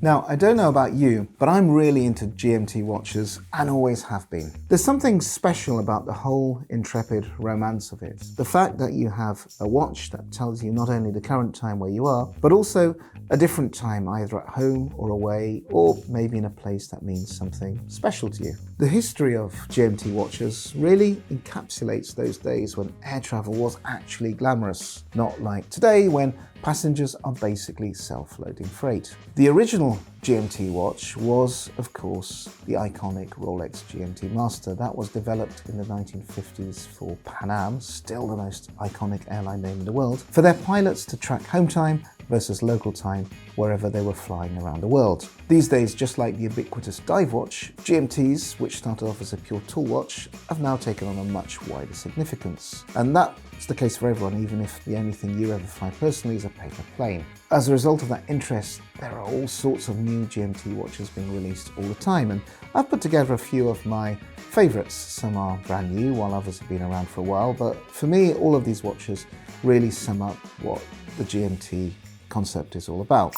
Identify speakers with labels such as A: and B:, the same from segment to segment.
A: Now, I don't know about you, but I'm really into GMT watches and always have been. There's something special about the whole intrepid romance of it. The fact that you have a watch that tells you not only the current time where you are, but also a different time either at home or away, or maybe in a place that means something special to you. The history of GMT watches really encapsulates those days when air travel was actually glamorous, not like today when passengers are basically self-loading freight. The original GMT watch was, of course, the iconic Rolex GMT Master. That was developed in the 1950s for Pan Am, still the most iconic airline name in the world, for their pilots to track home time versus local time wherever they were flying around the world. These days, just like the ubiquitous dive watch, GMTs, which started off as a pure tool watch, have now taken on a much wider significance. And that's the case for everyone, even if the only thing you ever fly personally is a paper plane. As a result of that interest, there are all sorts of new GMT watches being released all the time, and I've put together a few of my favourites. Some are brand new, while others have been around for a while, but for me, all of these watches really sum up what the GMT concept is all about.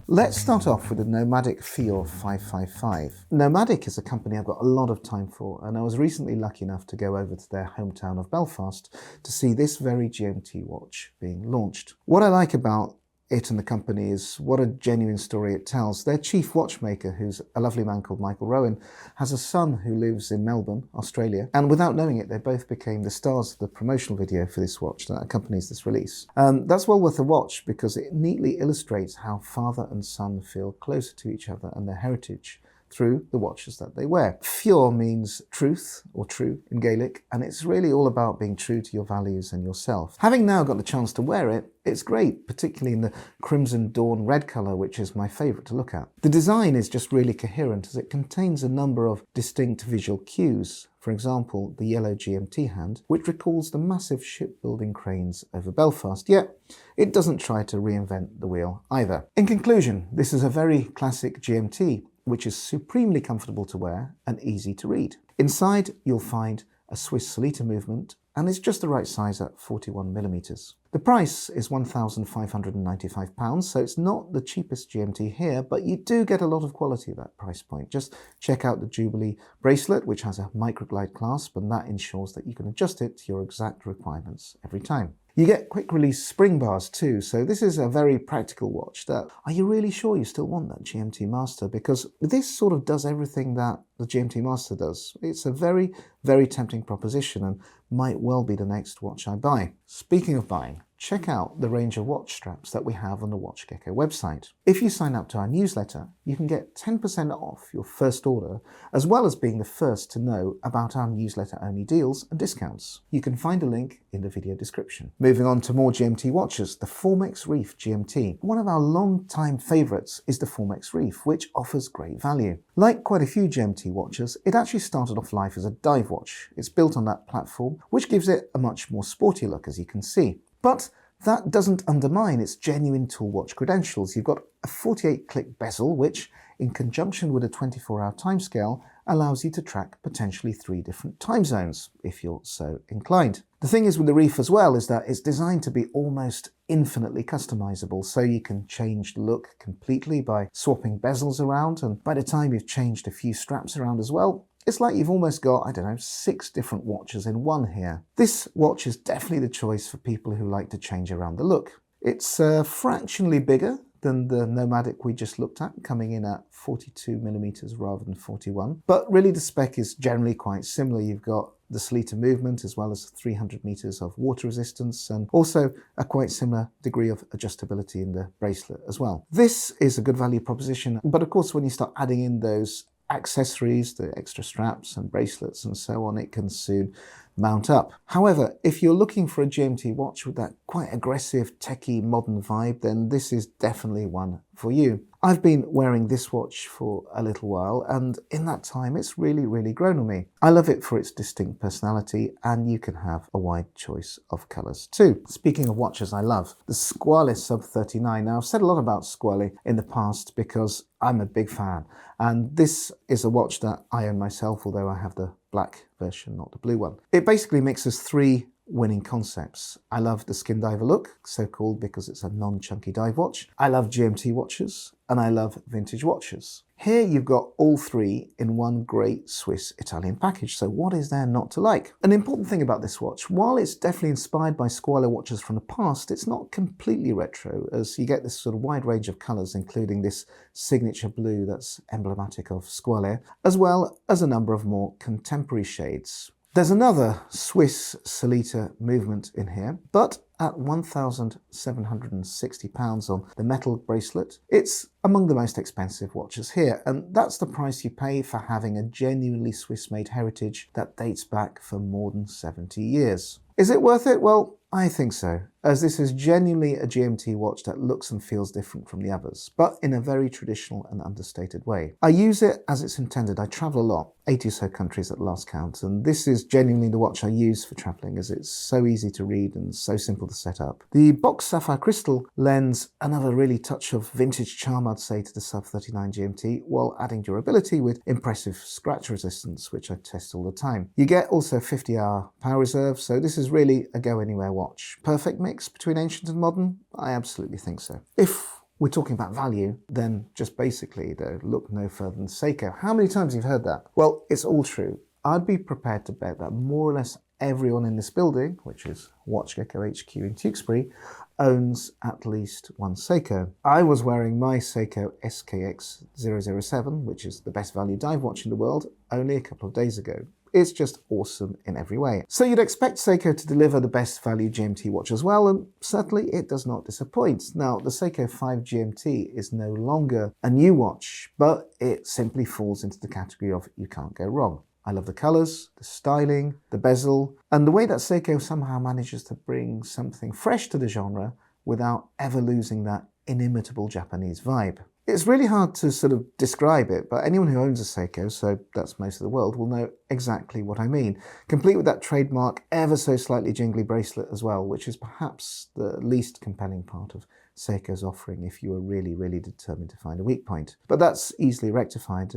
A: Let's start off with the Nomadic Fior 555. Nomadic is a company I've got a lot of time for, and I was recently lucky enough to go over to their hometown of Belfast to see this very GMT watch being launched. What I like about it and the company is what a genuine story it tells. Their chief watchmaker, who's a lovely man called Michael Rowan, has a son who lives in Melbourne, Australia, and without knowing it, they both became the stars of the promotional video for this watch that accompanies this release. That's well worth a watch because it neatly illustrates how father and son feel closer to each other and their heritage through the watches that they wear. Fior means truth or true in Gaelic, and it's really all about being true to your values and yourself. Having now got the chance to wear it, it's great, particularly in the Crimson Dawn red colour, which is my favourite to look at. The design is just really coherent as it contains a number of distinct visual cues. For example, the yellow GMT hand, which recalls the massive shipbuilding cranes over Belfast, yet it doesn't try to reinvent the wheel either. In conclusion, this is a very classic GMT, which is supremely comfortable to wear and easy to read. Inside, you'll find a Swiss Solita movement, and it's just the right size at 41mm. The price is £1,595, so it's not the cheapest GMT here, but you do get a lot of quality at that price point. Just check out the Jubilee bracelet, which has a microglide clasp, and that ensures that you can adjust it to your exact requirements every time. You get quick release spring bars too, so this is a very practical watch that, are you really sure you still want that GMT Master? Because this sort of does everything that the GMT Master does. It's a very, very tempting proposition and might well be the next watch I buy. Speaking of buying, check out the range of watch straps that we have on the WatchGecko website. If you sign up to our newsletter, you can get 10% off your first order, as well as being the first to know about our newsletter-only deals and discounts. You can find a link in the video description. Moving on to more GMT watches, the Formex Reef GMT. One of our long-time favourites is the Formex Reef, which offers great value. Like quite a few GMT watches, it actually started off life as a dive watch. It's built on that platform, which gives it a much more sporty look, as you can see. But that doesn't undermine its genuine tool watch credentials. You've got a 48-click bezel, which, in conjunction with a 24-hour timescale, allows you to track potentially 3 different time zones, if you're so inclined. The thing is with the Reef as well is that it's designed to be almost infinitely customizable, so you can change the look completely by swapping bezels around, and by the time you've changed a few straps around as well, it's like you've almost got, 6 different watches in one here. This watch is definitely the choice for people who like to change around the look. It's fractionally bigger than the Nomadic we just looked at, coming in at 42mm rather than 41. But really the spec is generally quite similar. You've got the Solita movement as well as 300 meters of water resistance, and also a quite similar degree of adjustability in the bracelet as well. This is a good value proposition, but of course when you start adding in those accessories, the extra straps and bracelets and so on, it can soon mount up. However, if you're looking for a GMT watch with that quite aggressive, techie, modern vibe, then this is definitely one for you. I've been wearing this watch for a little while, and in that time it's really grown on me. I love it for its distinct personality, and you can have a wide choice of colours too. Speaking of watches I love, the Squale Sub 39. Now I've said a lot about Squale in the past because I'm a big fan, and this is a watch that I own myself, although I have the black version, not the blue one. It basically mixes 3 winning concepts. I love the skin diver look, so called because it's a non-chunky dive watch. I love GMT watches, and I love vintage watches. Here you've got all three in one great Swiss-Italian package, so what is there not to like? An important thing about this watch, while it's definitely inspired by Squale watches from the past, it's not completely retro, as you get this sort of wide range of colours, including this signature blue that's emblematic of Squale, as well as a number of more contemporary shades. There's another Swiss Solita movement in here, but at £1,760 on the metal bracelet, it's among the most expensive watches here, and that's the price you pay for having a genuinely Swiss-made heritage that dates back for more than 70 years. Is it worth it? Well, I think so, as this is genuinely a GMT watch that looks and feels different from the others, but in a very traditional and understated way. I use it as it's intended. I travel a lot, 80 or so countries at last count, and this is genuinely the watch I use for traveling, as it's so easy to read and so simple to set up. The box sapphire crystal lends another really touch of vintage charm, I'd say, to the sub 39 GMT, while adding durability with impressive scratch resistance, which I test all the time. You get also 50-hour power reserve, so this is really a go-anywhere watch. Perfect mix between ancient and modern? I absolutely think so. If we're talking about value, then just basically, though, look no further than Seiko. How many times have you heard that? Well, it's all true. I'd be prepared to bet that more or less everyone in this building, which is WatchGecko HQ in Tewkesbury, owns at least one Seiko. I was wearing my Seiko SKX 007, which is the best value dive watch in the world, only a couple of days ago. It's just awesome in every way. So you'd expect Seiko to deliver the best value GMT watch as well, and certainly it does not disappoint. Now, the Seiko 5 GMT is no longer a new watch, but it simply falls into the category of you can't go wrong. I love the colours, the styling, the bezel, and the way that Seiko somehow manages to bring something fresh to the genre without ever losing that inimitable Japanese vibe. It's really hard to sort of describe it, but anyone who owns a Seiko, so that's most of the world, will know exactly what I mean. Complete with that trademark ever so slightly jingly bracelet as well, which is perhaps the least compelling part of Seiko's offering if you were really, really determined to find a weak point. But that's easily rectified.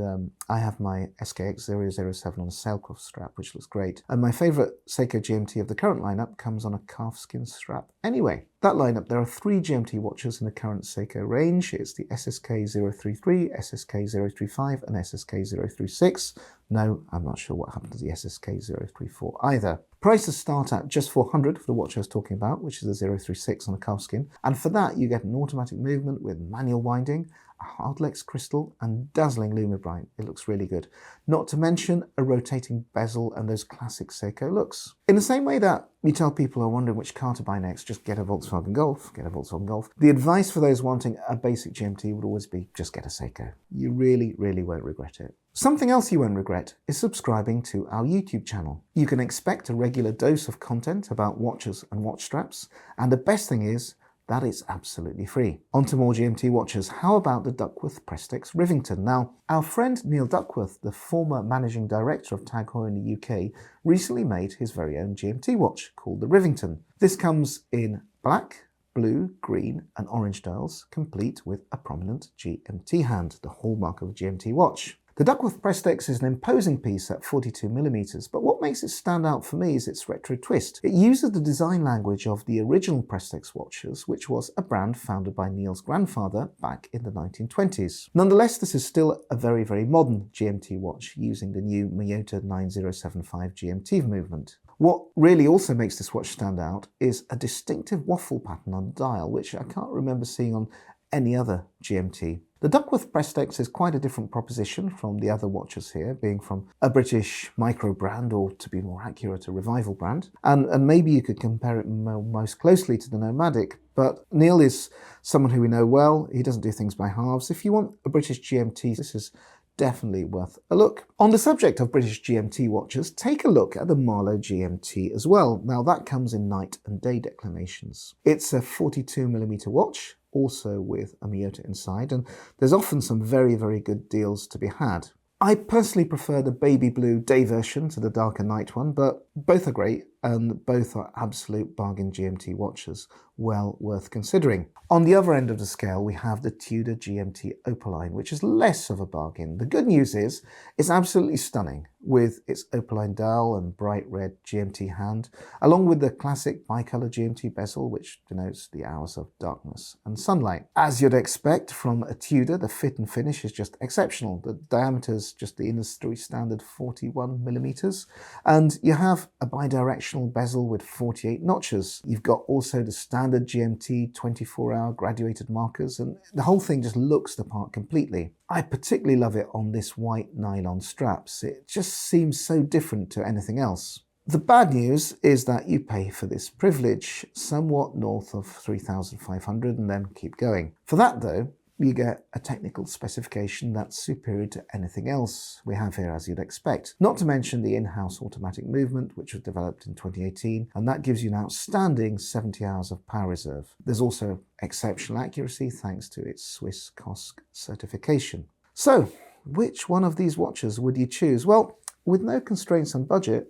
A: I have my SKX 007 on a sailcloth strap, which looks great. And my favourite Seiko GMT of the current lineup comes on a calfskin strap anyway. That lineup, there are 3 GMT watches in the current Seiko range. It's the SSK 033, SSK 035 and SSK 036. No, I'm not sure what happened to the SSK 034 either. Prices start at just $400 for the watch I was talking about, which is the 036 on a calfskin. And for that, you get an automatic movement with manual winding, a hardlex crystal, and dazzling Lumibrite. It looks really good. Not to mention a rotating bezel and those classic Seiko looks. In the same way that you tell people who are wondering which car to buy next, just get a Volkswagen Golf, get a Volkswagen Golf. The advice for those wanting a basic GMT would always be just get a Seiko. You really, really won't regret it. Something else you won't regret is subscribing to our YouTube channel. You can expect a regular dose of content about watches and watch straps, and the best thing is that it's absolutely free. On to more GMT watches. How about the Duckworth Prestex Rivington? Now, our friend Neil Duckworth, the former managing director of Tag Heuer in the UK, recently made his very own GMT watch called the Rivington. This comes in black, blue, green and orange dials, complete with a prominent GMT hand, the hallmark of a GMT watch. The Duckworth Prestex is an imposing piece at 42mm, but what makes it stand out for me is its retro twist. It uses the design language of the original Prestex watches, which was a brand founded by Neil's grandfather back in the 1920s. Nonetheless, this is still a very, very modern GMT watch using the new Miyota 9075 GMT movement. What really also makes this watch stand out is a distinctive waffle pattern on the dial, which I can't remember seeing on any other GMT. The Duckworth Prestex is quite a different proposition from the other watches here, being from a British micro brand, or to be more accurate, a revival brand. And maybe you could compare it most closely to the Nomadic, but Neil is someone who we know well. He doesn't do things by halves. If you want a British GMT, this is definitely worth a look. On the subject of British GMT watches, take a look at the Marloe GMT as well. Now that comes in night and day declinations. It's a 42mm watch, also with a Miyota inside, and there's often some very, very good deals to be had. I personally prefer the baby blue day version to the darker night one, but both are great and both are absolute bargain GMT watches, well worth considering. On the other end of the scale, we have the Tudor GMT Opaline, which is less of a bargain. The good news is it's absolutely stunning with its opaline dial and bright red GMT hand, along with the classic bicolour GMT bezel, which denotes the hours of darkness and sunlight. As you'd expect from a Tudor, the fit and finish is just exceptional. The diameter is just the industry standard 41mm, and you have a bidirectional bezel with 48 notches. You've got also the standard GMT 24-hour graduated markers, and the whole thing just looks the part completely. I particularly love it on this white nylon straps. It just seems so different to anything else. The bad news is that you pay for this privilege, somewhat north of 3,500, and then keep going. For that though, you get a technical specification that's superior to anything else we have here, as you'd expect. Not to mention the in-house automatic movement, which was developed in 2018, and that gives you an outstanding 70 hours of power reserve. There's also exceptional accuracy thanks to its Swiss COSC certification. So, which one of these watches would you choose? Well, with no constraints on budget,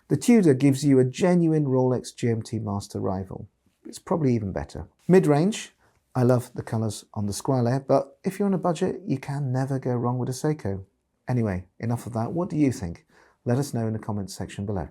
A: the Tudor gives you a genuine Rolex GMT Master rival. It's probably even better. Mid-range, I love the colours on the Squale, but if you're on a budget, you can never go wrong with a Seiko. Anyway, enough of that. What do you think? Let us know in the comments section below.